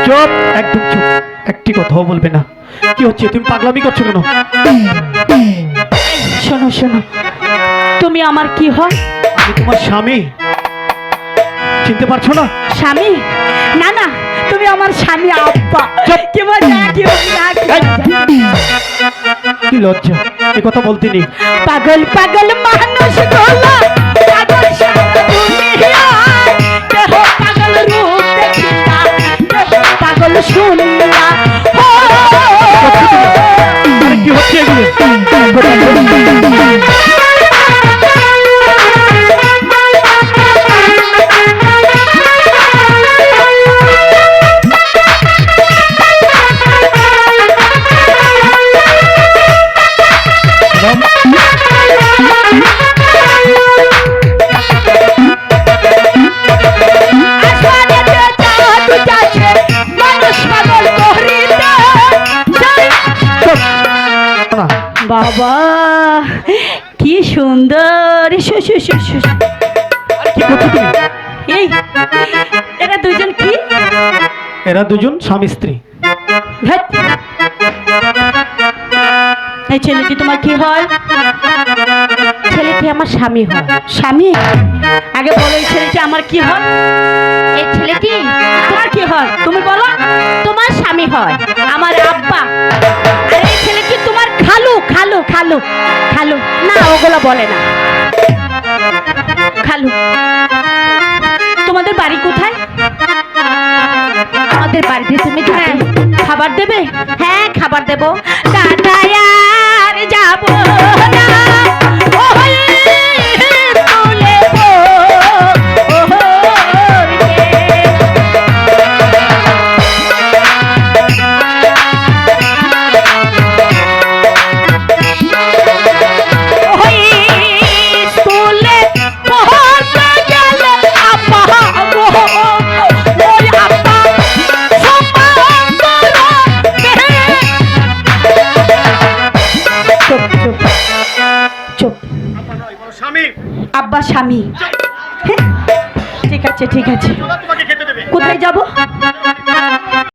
চুপ, একদম চুপ, একটি কথাও বলবে না। কি হচ্ছে? তুমি পাগলামি করছো কেন? শোনো শোনো, তুমি আমার কি হয়? আমি তোমার স্বামী, চিনতে পারছো না? স্বামী? না না, তুমি আমার স্বামী। আব্বা কি মজা, কি মজা, কি মজা। কি লজ্জা এ কথা বলতে নেই। পাগল পাগল মানুষ গোলা, পাগল সারা দুনিয়ায়, কেহ পাগল রূপ দেখিয়া, কেহ পাগল শুনিয়া। আরে কি হচ্ছে এগুলো? বাবা কি সুন্দর। কি করছো তুমি? এই এরা দুজন কি? এরা দুজন স্বামী স্ত্রী। ধ্যাৎ। এই ছেলেটি তোমার কি হয়? ছেলেটি আমার স্বামী হয়। স্বামী? আগে বলো এই ছেলেটি আমার কি হয়? এই ছেলেটি তোমার কি হয় তুমি বলো। তোমার স্বামী হয়। আমার আব্বা। আর এই ছেলেটি তোমার খালু। খালু খালু খালু না, ওগুলো বলে না। খালু। তোমাদের বাড়ি কোথায়? আমাদের বাড়িতে তুমি হ্যাঁ, খাবার দেবে? হ্যাঁ, খাবার দেবো। কাটায়ার যাব না, ওই তুলে আব্বা স্বামী। ঠিক আছে ঠিক আছে। কোথায় যাব?